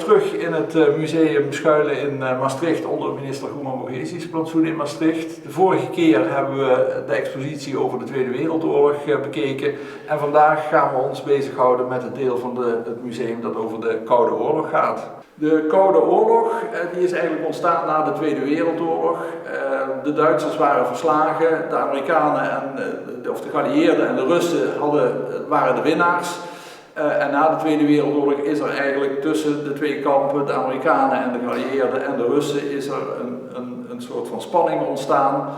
terug in het museum schuilen in Maastricht onder minister Goeman Borghesi's plantsoen in Maastricht. De vorige keer hebben we de expositie over de Tweede Wereldoorlog bekeken en vandaag gaan we ons bezighouden met het deel van het museum dat over de Koude Oorlog gaat. De Koude Oorlog die is eigenlijk ontstaan na de Tweede Wereldoorlog. De Duitsers waren verslagen, de Amerikanen of de geallieerden en de Russen waren de winnaars. En na de Tweede Wereldoorlog is er eigenlijk tussen de twee kampen, de Amerikanen en de geallieerden en de Russen, is er een soort van spanning ontstaan.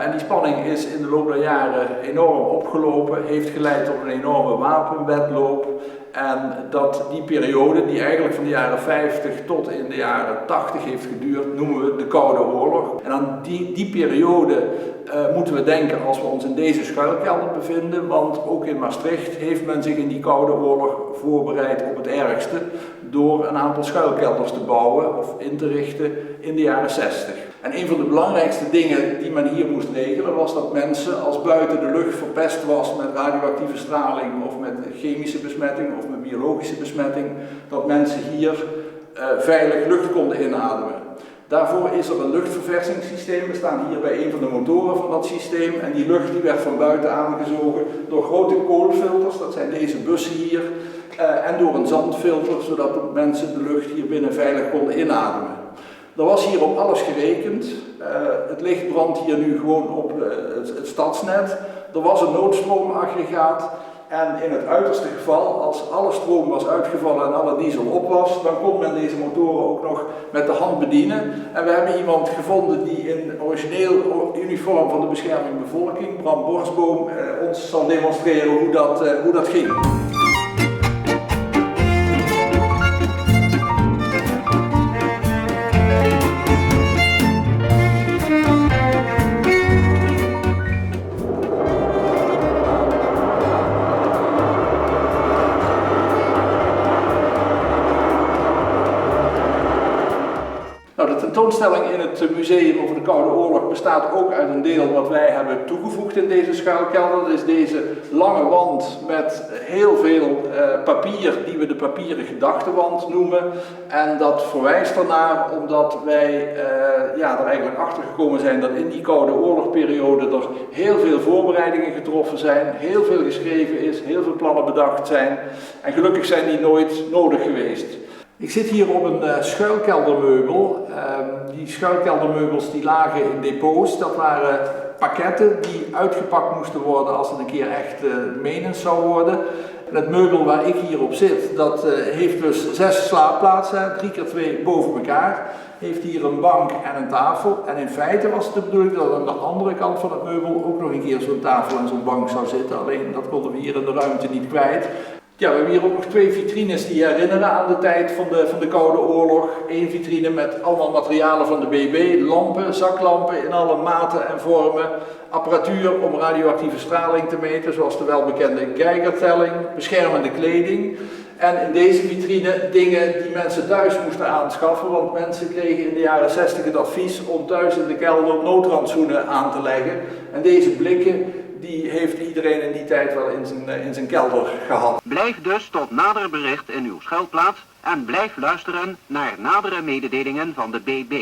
En die spanning is in de loop der jaren enorm opgelopen, heeft geleid tot een enorme wapenwedloop. En dat die periode, die eigenlijk van de jaren 50 tot in de jaren 80 heeft geduurd, noemen we de Koude Oorlog. En aan die periode moeten we denken als we ons in deze schuilkelder bevinden, want ook in Maastricht heeft men zich in die Koude Oorlog voorbereid op het ergste door een aantal schuilkelders te bouwen of in te richten in de jaren 60. En een van de belangrijkste dingen die men hier moest regelen was dat mensen, als buiten de lucht verpest was met radioactieve straling of met chemische besmetting of met biologische besmetting, dat mensen hier veilig lucht konden inademen. Daarvoor is er een luchtverversingssysteem. We staan hier bij een van de motoren van dat systeem en die lucht die werd van buiten aangezogen door grote koolfilters, dat zijn deze bussen hier, en door een zandfilter, zodat mensen de lucht hier binnen veilig konden inademen. Er was hier op alles gerekend. Het licht brandt hier nu gewoon op het stadsnet. Er was een noodstroomaggregaat. En in het uiterste geval, als alle stroom was uitgevallen en alle diesel op was, dan kon men deze motoren ook nog met de hand bedienen. En we hebben iemand gevonden die in origineel uniform van de bescherming bevolking, Bram Borsboom, ons zal demonstreren hoe dat ging. De tentoonstelling in het museum over de Koude Oorlog bestaat ook uit een deel wat wij hebben toegevoegd in deze schuilkelder. Dat is deze lange wand met heel veel papier die we de papieren gedachtenwand noemen. En dat verwijst ernaar omdat wij er eigenlijk achter gekomen zijn dat in die Koude Oorlogperiode er heel veel voorbereidingen getroffen zijn, heel veel geschreven is, heel veel plannen bedacht zijn. En gelukkig zijn die nooit nodig geweest. Ik zit hier op een schuilkeldermeubel. Die schuilkeldermeubels die lagen in depots. Dat waren pakketten die uitgepakt moesten worden als het een keer echt menens zou worden. En het meubel waar ik hier op zit, dat heeft dus 6 slaapplaatsen, 3 keer 2 boven elkaar. Heeft hier een bank en een tafel. En in feite was het de bedoeling dat aan de andere kant van het meubel ook nog een keer zo'n tafel en zo'n bank zou zitten. Alleen dat konden we hier in de ruimte niet kwijt. Ja, we hebben hier ook nog 2 vitrines die herinneren aan de tijd van de Koude Oorlog. 1 vitrine met allemaal materialen van de BB, lampen, zaklampen in alle maten en vormen. Apparatuur om radioactieve straling te meten, zoals de welbekende Geigertelling, beschermende kleding. En in deze vitrine dingen die mensen thuis moesten aanschaffen, want mensen kregen in de jaren 60 het advies om thuis in de kelder noodrantsoenen aan te leggen. En deze blikken, die heeft iedereen in die tijd wel in zijn kelder gehad. Blijf dus tot nader bericht in uw schuilplaats en blijf luisteren naar nadere mededelingen van de BB.